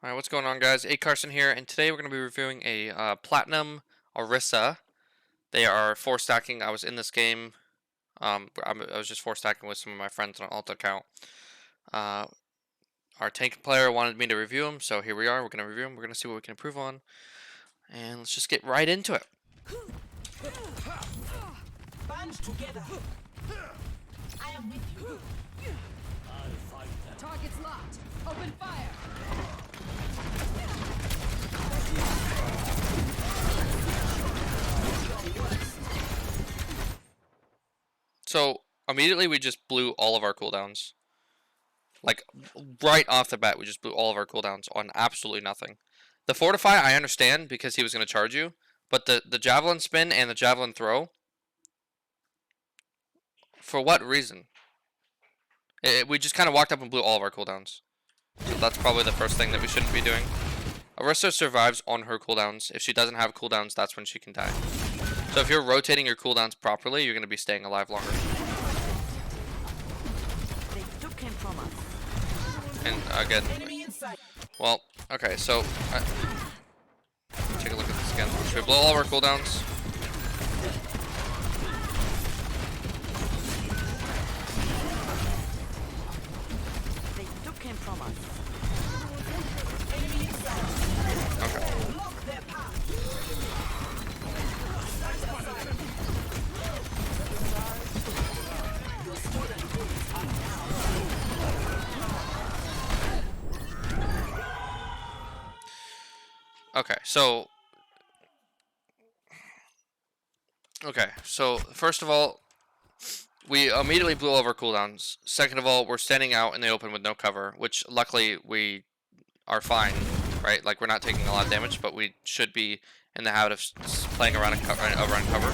Alright, what's going on, guys? A Carson here, and today we're going to be reviewing a Platinum Orisa. They are 4-stacking. I was in this game. I was just 4-stacking with some of my friends on an alt account. Our tank player wanted me to review them, so here we are. We're going to review them. We're going to see what we can improve on. And let's just get right into it. Band together. I am with you. Target's locked. Open fire. So, immediately we just blew all of our cooldowns. Like, right off the bat, we just blew all of our cooldowns on absolutely nothing. The Fortify, I understand, because he was going to charge you. But the Javelin spin and the Javelin throw, for what reason? We just kind of walked up and blew all of our cooldowns. So that's probably the first thing that we shouldn't be doing. Orisa survives on her cooldowns. If she doesn't have cooldowns, that's when she can die. So if you're rotating your cooldowns properly, you're going to be staying alive longer. They took him from us. And again, Enemy inside. well, okay, so take a look at this again. Should we blow all of our cooldowns? They took him from us. Okay. Block their path. Okay, so first of all, we immediately blew all of our cooldowns. Second of all, we're standing out in the open with no cover, which luckily we are fine, right? Like, we're not taking a lot of damage, but we should be in the habit of playing around around cover.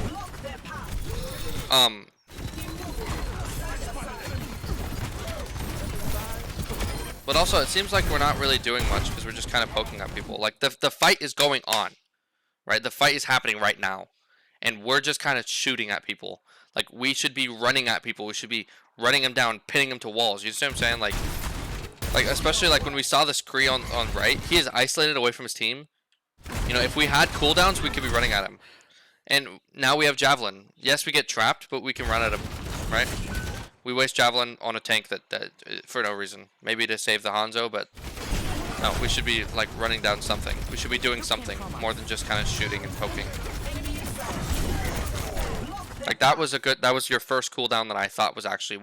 Block their path. But also, it seems like we're not really doing much because we're just kind of poking at people. Like, the fight is going on, right? The fight is happening right now. And we're just kind of shooting at people. Like, we should be running at people. We should be running them down, pinning them to walls. You see what I'm saying? Like especially like when we saw this Kree on right, he is isolated away from his team. You know, if we had cooldowns, we could be running at him. And now we have Javelin. Yes, we get trapped, but we can run at him, right? We waste Javelin on a tank that for no reason. Maybe to save the Hanzo, but no, we should be like running down something. We should be doing something more than just kind of shooting and poking. Like, that was your first cooldown that I thought was actually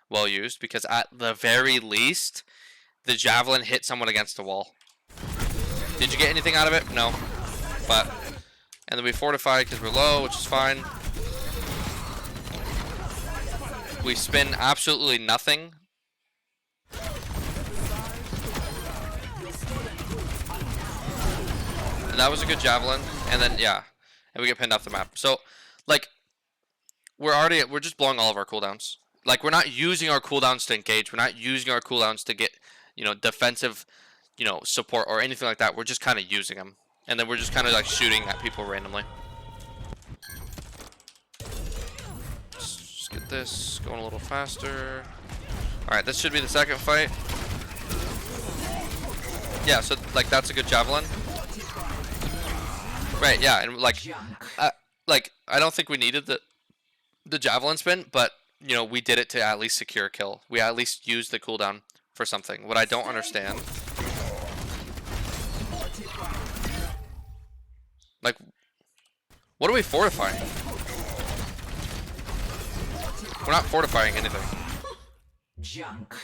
well used, because at the very least, the Javelin hit someone against the wall. Did you get anything out of it? No. But, and then we fortify because we're low, which is fine. We spin absolutely nothing. And that was a good Javelin. And then, yeah, and we get pinned off the map. So, like, we're just blowing all of our cooldowns. Like, we're not using our cooldowns to engage. We're not using our cooldowns to get, you know, defensive, you know, support or anything like that. We're just kind of using them. And then we're just kind of like shooting at people randomly. Just get this going a little faster. Alright, this should be the second fight. Yeah, so like that's a good Javelin. Right, yeah, and like I don't think we needed the Javelin spin, but you know, we did it to at least secure a kill. We at least used the cooldown for something. What I don't understand, like, what are we fortifying? We're not fortifying anything. Junk.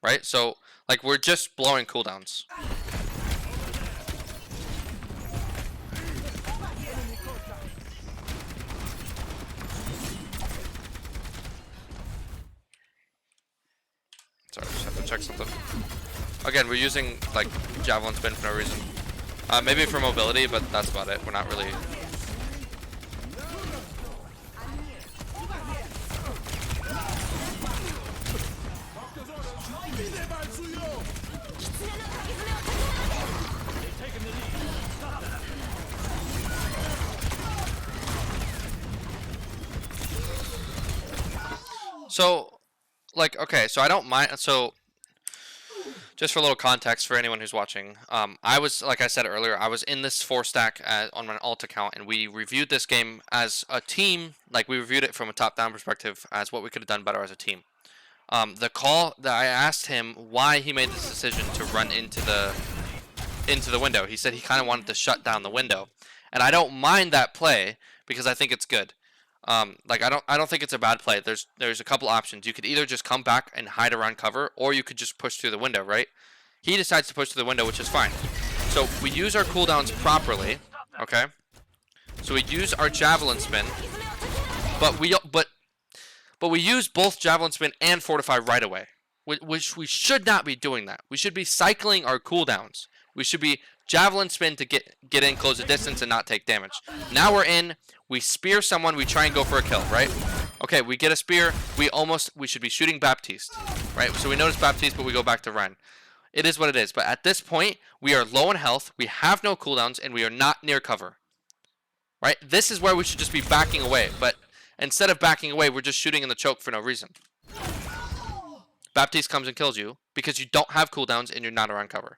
Right? So, like, we're just blowing cooldowns. Sorry, I just have to check something. Again, we're using, like, Javelin spin for no reason. Maybe for mobility, but that's about it. We're not really... So, like, okay, so I don't mind, so just for a little context for anyone who's watching, I was, like I said earlier, I was in this 4-stack on my alt account, and we reviewed this game as a team. Like, we reviewed it from a top-down perspective as what we could have done better as a team. The call that I asked him why he made this decision to run into the window. He said he kind of wanted to shut down the window, and I don't mind that play because I think it's good. Like I don't think it's a bad play. There's a couple options. You could either just come back and hide around cover, or you could just push through the window, right? He decides to push through the window, which is fine. So we use our cooldowns properly, okay? So we use our javelin spin, but we use both javelin spin and fortify right away, which we should not be doing that. We should be cycling our cooldowns. We should be javelin spin to get in, close the distance, and not take damage. Now we're in. We spear someone. We try and go for a kill, right? Okay, we get a spear. We should be shooting Baptiste, right? So we notice Baptiste, but we go back to Ren. It is what it is. But at this point, we are low in health. We have no cooldowns, and we are not near cover, right? This is where we should just be backing away. But instead of backing away, we're just shooting in the choke for no reason. Baptiste comes and kills you because you don't have cooldowns and you're not around cover.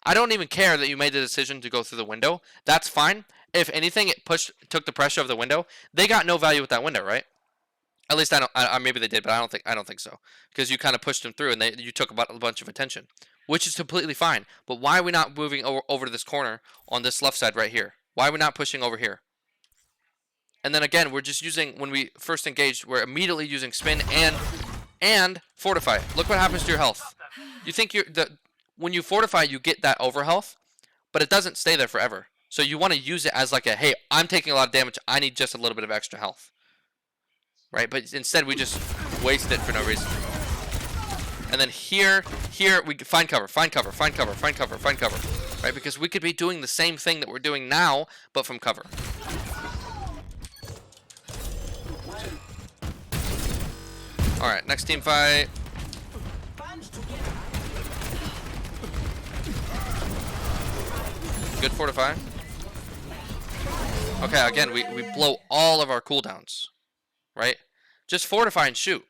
I don't even care that you made the decision to go through the window. That's fine. If anything, it took the pressure of the window. They got no value with that window, right? At least maybe they did, but I don't think so. Because you kind of pushed them through and you took a bunch of attention, which is completely fine. But why are we not moving over to this corner on this left side right here? Why are we not pushing over here? And then again, we're just using, when we first engaged, we're immediately using spin and fortify. Look what happens to your health. You think when you fortify, you get that over health, but it doesn't stay there forever. So you want to use it as like a, hey, I'm taking a lot of damage. I need just a little bit of extra health. Right? But instead, we just waste it for no reason. And then here, we find cover. Right? Because we could be doing the same thing that we're doing now, but from cover. Alright, next team fight. Good fortify. Okay, again, we blow all of our cooldowns. Right? Just fortify and shoot.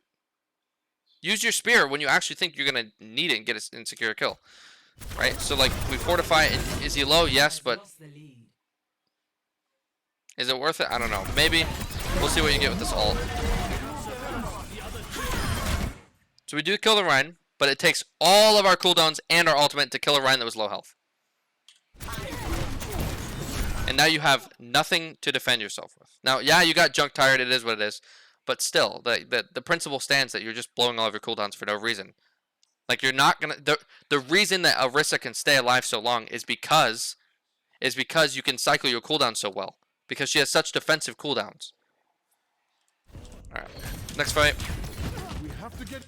Use your spear when you actually think you're going to need it and get an insecure kill. Right? So, like, we fortify. And is he low? Yes, but is it worth it? I don't know. Maybe. We'll see what you get with this ult. So we do kill the Rhine, but it takes all of our cooldowns and our ultimate to kill a Rhine that was low health. And now you have nothing to defend yourself with. Now, yeah, you got junk tired. It is what it is. But still, the principle stands that you're just blowing all of your cooldowns for no reason. Like, you're not going to... The reason that Orisa can stay alive so long is because you can cycle your cooldowns so well. Because she has such defensive cooldowns. Alright. Next fight. We have to get...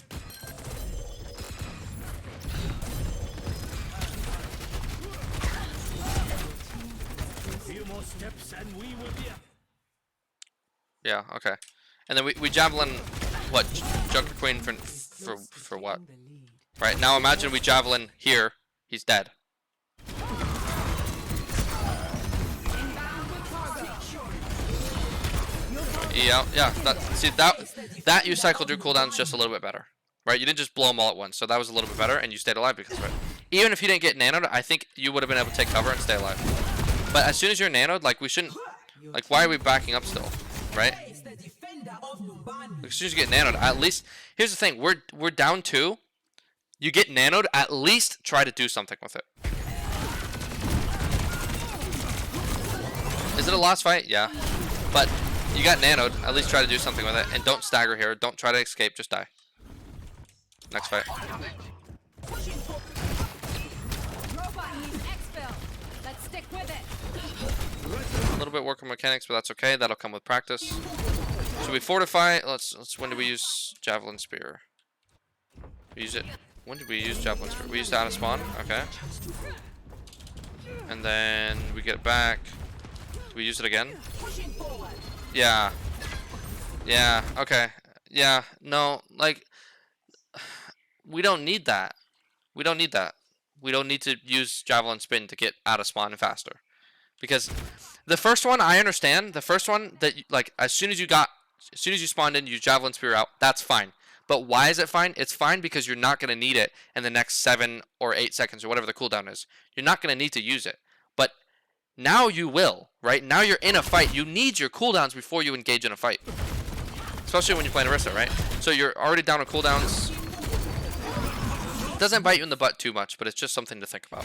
Few more steps and we will be. Yeah, okay. And then we javelin, what, Junker Queen for what? Right, now imagine we javelin here, he's dead. Yeah, that you cycled your cooldowns just a little bit better. Right, you didn't just blow them all at once, so that was a little bit better, and you stayed alive because of it. Even if you didn't get nanoed, I think you would have been able to take cover and stay alive. But as soon as you're nanoed, like, we shouldn't, like, why are we backing up still? Right? As soon as you get nanoed, at least, here's the thing, we're down 2. You get nanoed, at least try to do something with it. Is it a lost fight? Yeah. But you got nanoed, at least try to do something with it. And don't stagger here, don't try to escape, just die. Next fight. Robot needs exfil. Let's stick with it. A little bit work on mechanics, but that's okay. That'll come with practice. So we fortify. When did we use Javelin Spear? We use it. When did we use Javelin Spear? We used it out of spawn. Okay. And then we get it back. Do we use it again? Yeah. Yeah. Okay. Yeah. No. Like, we don't need that. We don't need that. We don't need to use Javelin Spin to get out of spawn faster. Because the first one, I understand. The first one that, like, as soon as you spawned in, you Javelin Spear out, that's fine. But why is it fine? It's fine because you're not going to need it in the next 7 or 8 seconds or whatever the cooldown is. You're not going to need to use it. But now you will, right? Now you're in a fight. You need your cooldowns before you engage in a fight. Especially when you're playing Orisa, right? So you're already down on cooldowns. It doesn't bite you in the butt too much, but it's just something to think about.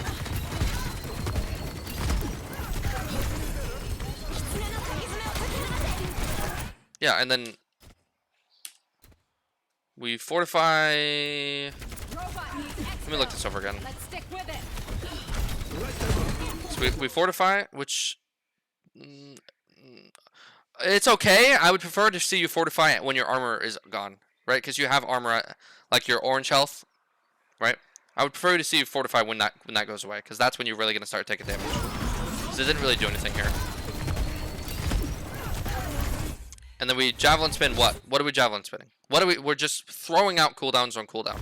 Yeah, and then we fortify. Let me look this over again. Let's stick with it. So we fortify, which it's okay. I would prefer to see you fortify it when your armor is gone, right? Because you have armor at, like your orange health, right? I would prefer to see you fortify when that goes away, because that's when you're really gonna start taking damage. So it didn't really do anything here. And then we javelin spin what? What are we javelin spinning? What are we? We're just throwing out cooldowns on cooldown.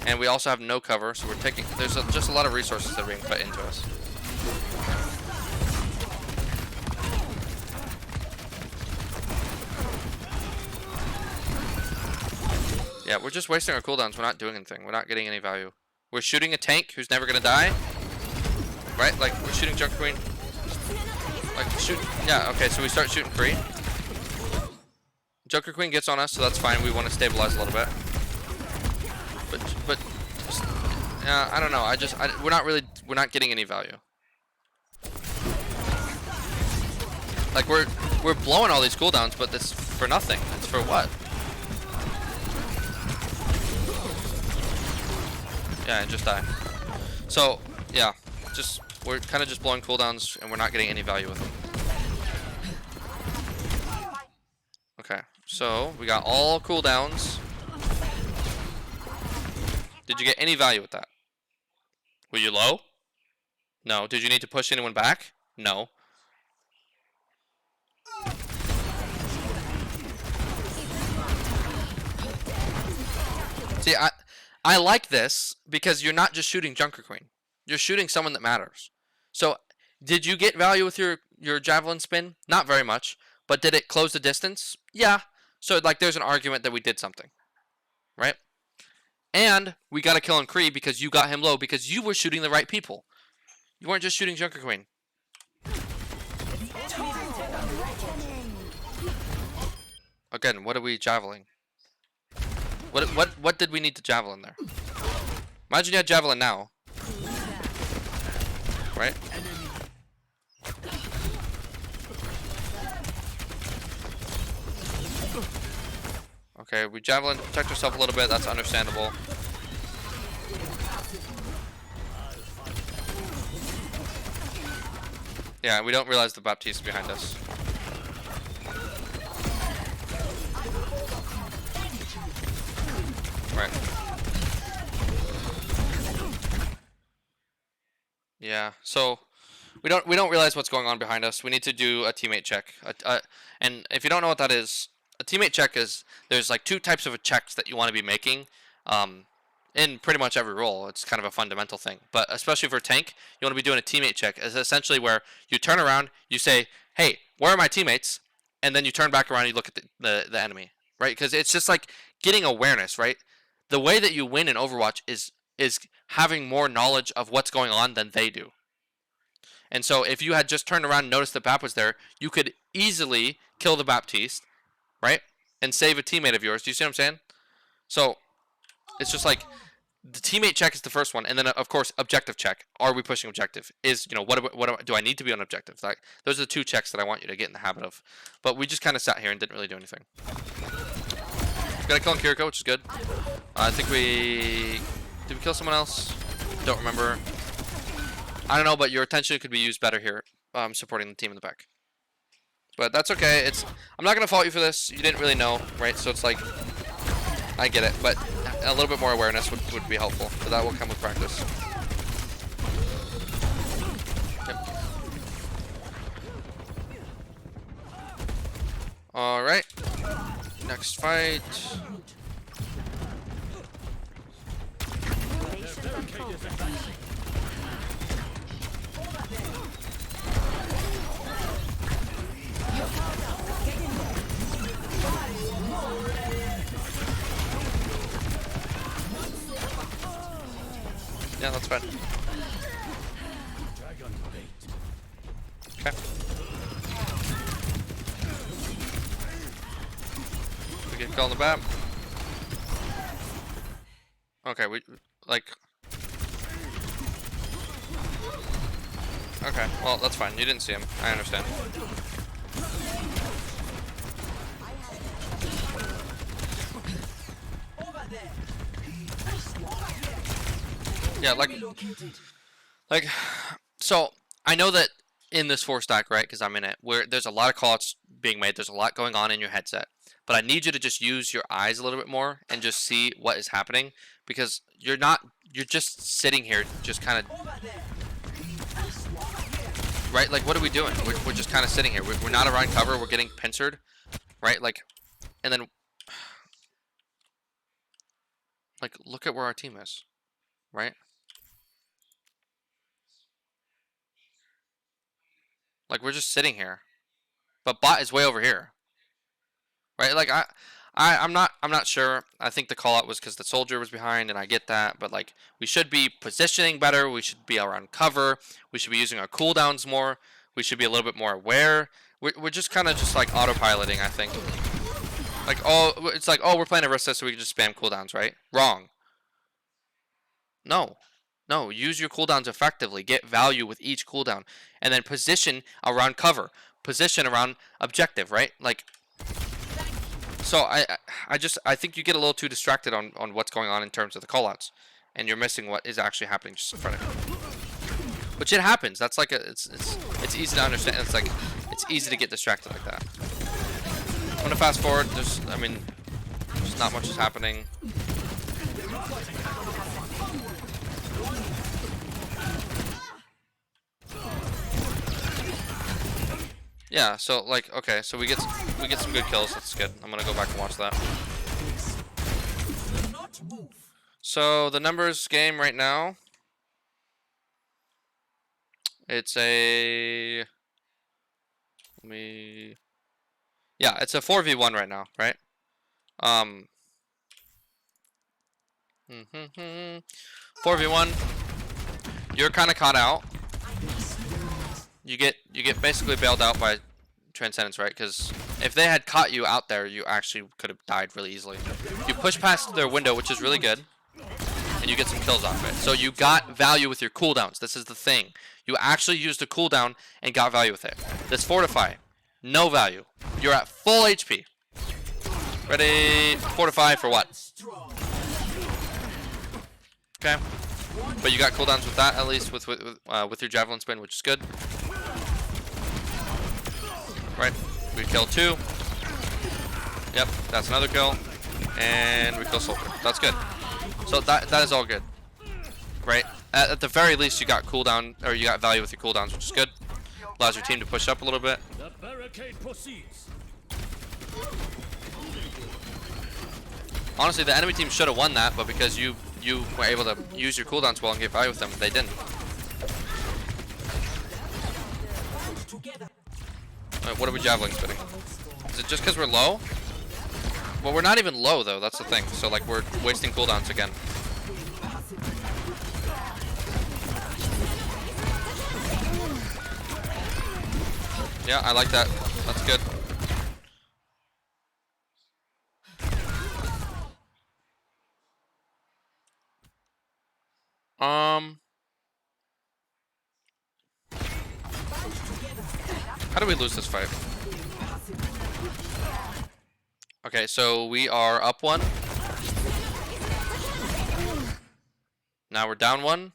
And we also have no cover, so we're taking. There's just a lot of resources that are being put into us. Yeah, we're just wasting our cooldowns. We're not doing anything. We're not getting any value. We're shooting a tank who's never gonna die. Right? Like, we're shooting Junker Queen. Like, shoot. Yeah, okay, so we start shooting free. Junker Queen gets on us, so that's fine. We want to stabilize a little bit. But yeah, I don't know. We're not getting any value. Like, we're blowing all these cooldowns, but it's for nothing. It's for what? Yeah, and just die. So, yeah. We're kind of just blowing cooldowns and we're not getting any value with them. Okay, so we got all cooldowns. Did you get any value with that? Were you low? No. Did you need to push anyone back? No. See, I like this because you're not just shooting Junker Queen. You're shooting someone that matters. So, did you get value with your javelin spin? Not very much. But did it close the distance? Yeah. So, like, there's an argument that we did something. Right? And we got a kill on Kree because you got him low because you were shooting the right people. You weren't just shooting Junker Queen. Again, what are we javeling? What did we need to javelin there? Imagine you had javelin now. Right? Okay, we javelin, protect ourselves a little bit, that's understandable. Yeah, we don't realize the Baptiste behind us. Right. Yeah, so we don't realize what's going on behind us. We need to do a teammate check. And if you don't know what that is, a teammate check is there's like 2 types of checks that you want to be making in pretty much every role. It's kind of a fundamental thing. But especially for tank, you want to be doing a teammate check. It's essentially where you turn around, you say, "Hey, where are my teammates?" And then you turn back around and you look at the enemy, right? Because it's just like getting awareness, right? The way that you win in Overwatch is having more knowledge of what's going on than they do. And so if you had just turned around and noticed the Bap was there, you could easily kill the Baptiste, right? And save a teammate of yours. Do you see what I'm saying? So it's just like the teammate check is the first one, and then of course objective check. Are we pushing objective? Is, you know, what do I need to be on objective? Like, those are the 2 checks that I want you to get in the habit of. But we just kind of sat here and didn't really do anything. Got a kill on Kiriko, which is good. I think did we kill someone else? Don't remember. I don't know, but your attention could be used better here, supporting the team in the back. But that's okay. I'm not gonna fault you for this. You didn't really know, right? So it's like, I get it, but a little bit more awareness would be helpful. But that will come with practice. Yep. All right. Next fight. Yeah, that's fine. Okay. We get kill on the bat. Okay, we like. Okay, well that's fine. You didn't see him. I understand. Yeah, like, so I know that in this 4-stack, right? Because I'm in it, where there's a lot of callouts being made. There's a lot going on in your headset, but I need you to just use your eyes a little bit more and just see what is happening, because you're just sitting here, just kind of, right? Like, what are we doing? We're just kind of sitting here. We're not around cover. We're getting pincered, right? Like, and then, like, look at where our team is, right? Like, we're just sitting here, but bot is way over here, right? Like, I'm not sure. I think the call out was because the soldier was behind, and I get that, but like, we should be positioning better. We should be around cover. We should be using our cooldowns more. We should be a little bit more aware. We're just kind of just like autopiloting, I think. Like, oh, it's like, oh, we're playing Orisa, so we can just spam cooldowns, right? Wrong. No. No, use your cooldowns effectively. Get value with each cooldown. And then position around cover. Position around objective, right? Like, so I think you get a little too distracted on what's going on in terms of the callouts. And you're missing what is actually happening just in front of you. Which it happens. That's like it's easy to understand. It's like, it's easy to get distracted like that. I'm gonna fast forward. There's not much is happening. Yeah, so like, okay, so we get some good kills. That's good. I'm gonna go back and watch that. So the numbers game right now, it's a it's a 4v1 right now, right? 4v1. You're kind of caught out. You get basically bailed out by Transcendence, right? Because if they had caught you out there, you actually could have died really easily. You push past their window, which is really good, and you get some kills off it. So you got value with your cooldowns. This is the thing. You actually used a cooldown and got value with it. This Fortify, no value. You're at full HP. Ready? Fortify for what? Okay. But you got cooldowns with that, at least with your Javelin Spin, which is good. Right, we kill 2. Yep, that's another kill. And we kill Soldier. That's good. So that is all good. Right? At the very least, you got cooldown, or you got value with your cooldowns, which is good. Allows your team to push up a little bit. The barricade proceeds. Honestly, the enemy team should have won that, but because you were able to use your cooldowns well and get value with them, they didn't. What are we javelin spinning? Is it just because we're low? Well, we're not even low though. That's the thing. So like, we're wasting cooldowns again. Yeah, I like that. That's good. How do we lose this fight? Okay, so we are up 1. Now we're down 1.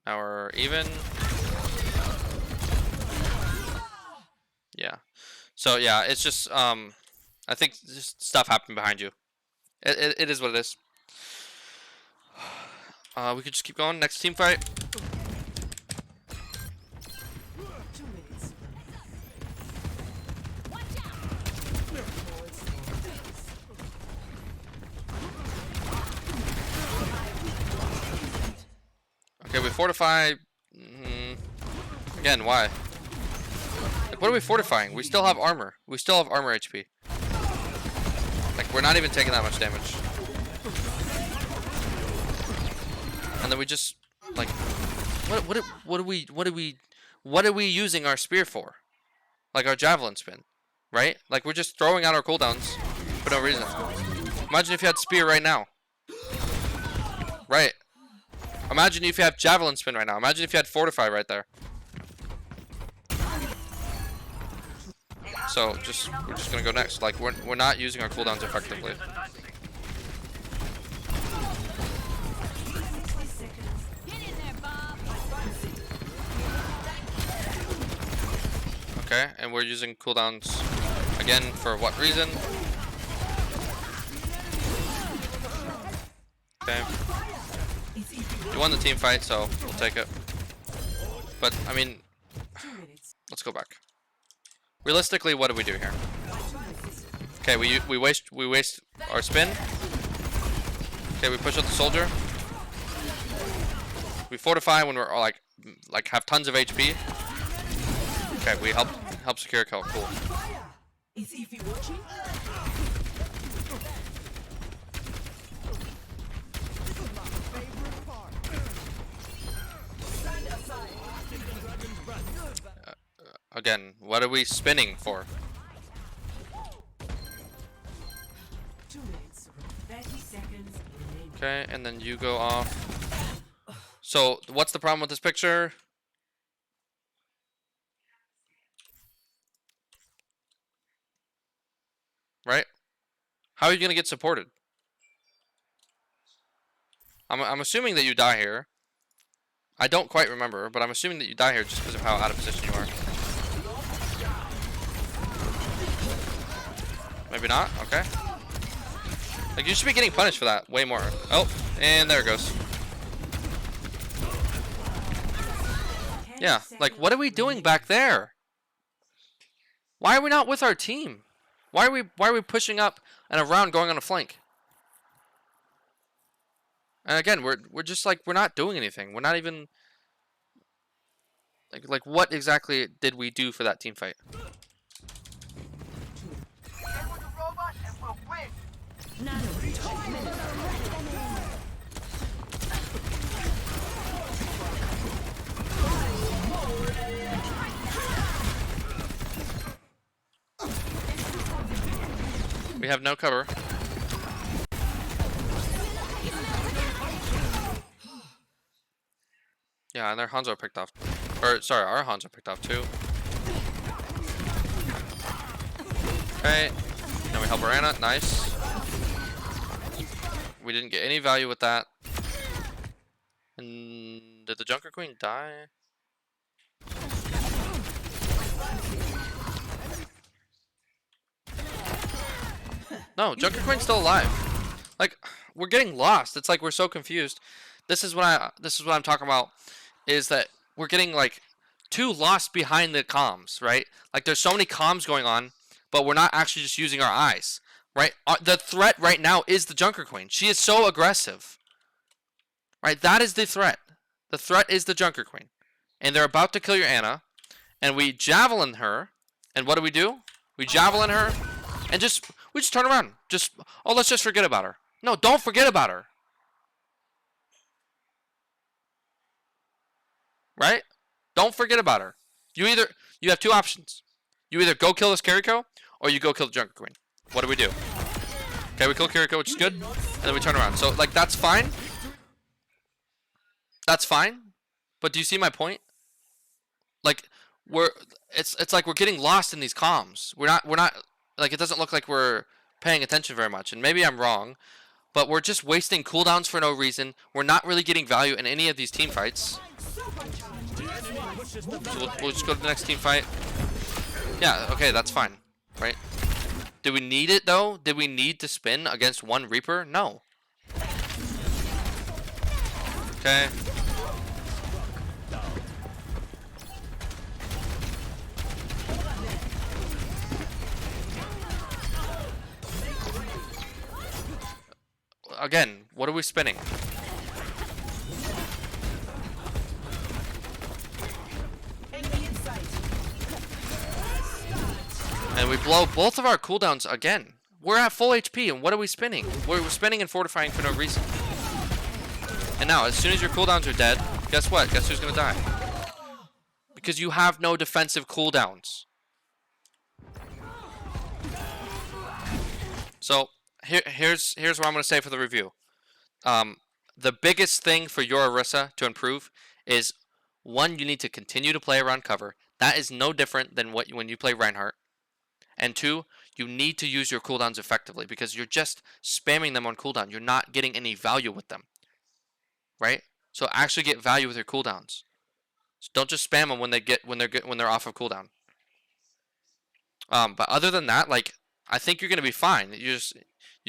Now we're even. Yeah. So yeah, it's just I think just stuff happened behind you. It is what it is. We could just keep going. Next team fight. Okay, we fortify. Again, why? Like, what are we fortifying? We still have armor. We still have armor HP. Like, we're not even taking that much damage. And then we just like what are we using our spear for? Like our javelin spin, right? Like we're just throwing out our cooldowns for no reason. Imagine if you had spear right now. Right. Imagine if you have javelin spin right now. Imagine if you had fortify right there. So we're just gonna go next. Like we're not using our cooldowns effectively. Get in there, Bob. Okay, and we're using cooldowns again for what reason? Okay. You won the team fight, so we'll take it. But I mean, let's go back. Realistically, what do we do here? Okay, we waste our spin. Okay, we push out the soldier. We fortify when we're like have tons of HP. Okay, we help secure a kill. Cool. Is Ify watching? Again, what are we spinning for? 2 minutes. 30 seconds. Remaining. Okay, and then you go off. So, what's the problem with this picture? Right? How are you gonna get supported? I'm assuming that you die here. I don't quite remember, but I'm assuming that you die here just because of how out of position you are. Maybe not? Okay. Like, you should be getting punished for that way more. Oh, and there it goes. Yeah, like, what are we doing back there? Why are we not with our team? Why are we pushing up and around going on a flank? And again, we're just like, we're not doing anything. We're not even like what exactly did we do for that team fight? We have no cover. Yeah, and their Hanzo picked off. Or, sorry, our Hanzo picked off too. Okay. Now we help Orisa. Nice. We didn't get any value with that. And did the Junker Queen die? No, Junker Queen's still alive. Like, we're getting lost. It's like we're so confused. This is what I'm talking about, is that we're getting like too lost behind the comms, right? Like there's so many comms going on, but we're not actually just using our eyes, right? The threat right now is the Junker Queen. She is so aggressive, right? That is the threat. The threat is the Junker Queen, and they're about to kill your Ana, and we javelin her, and what do? We javelin her, and we just turn around. Oh, let's just forget about her. No, don't forget about her. Right? Don't forget about her. You have two options. You either go kill this Kiriko, or you go kill the Junker Queen. What do? Okay, we kill Kiriko, which is good, and then we turn around. So, like, that's fine. That's fine. But do you see my point? Like, it's like we're getting lost in these comms. We're not like, it doesn't look like we're paying attention very much. And maybe I'm wrong, but we're just wasting cooldowns for no reason. We're not really getting value in any of these team fights. So we'll just go to the next team fight. Yeah, okay, that's fine, right? Do we need it, though? Did we need to spin against one Reaper? No. Okay. Again, what are we spinning? And we blow both of our cooldowns again. We're at full HP, and what are we spinning? We're spinning and fortifying for no reason. And now, as soon as your cooldowns are dead, guess what? Guess who's gonna die? Because you have no defensive cooldowns. So here's what I'm gonna say for the review. The biggest thing for your Orisa to improve is, one, you need to continue to play around cover. That is no different than when you play Reinhardt. And two, you need to use your cooldowns effectively because you're just spamming them on cooldown. You're not getting any value with them, right? So actually get value with your cooldowns. So don't just spam them when they're off of cooldown. But other than that, like, I think you're gonna be fine. You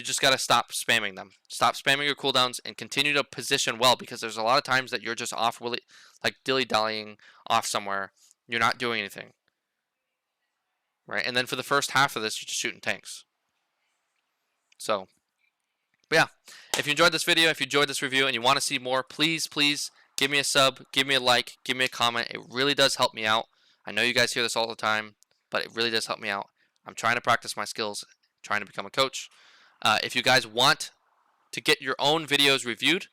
just gotta stop spamming them. Stop spamming your cooldowns and continue to position well, because there's a lot of times that you're just off, really, like dilly-dallying off somewhere. You're not doing anything, right? And then for the first half of this, you're just shooting tanks. So, but yeah, if you enjoyed this video, if you enjoyed this review, and you want to see more, please give me a sub, give me a like, give me a comment. It really does help me out. I know you guys hear this all the time, but it really does help me out. I'm trying to practice my skills, trying to become a coach. If you guys want to get your own videos reviewed,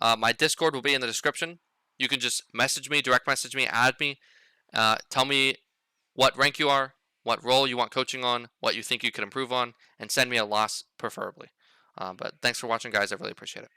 my Discord will be in the description. You can just message me, direct message me, add me, tell me what rank you are, what role you want coaching on, what you think you could improve on, and send me a loss preferably. But thanks for watching, guys. I really appreciate it.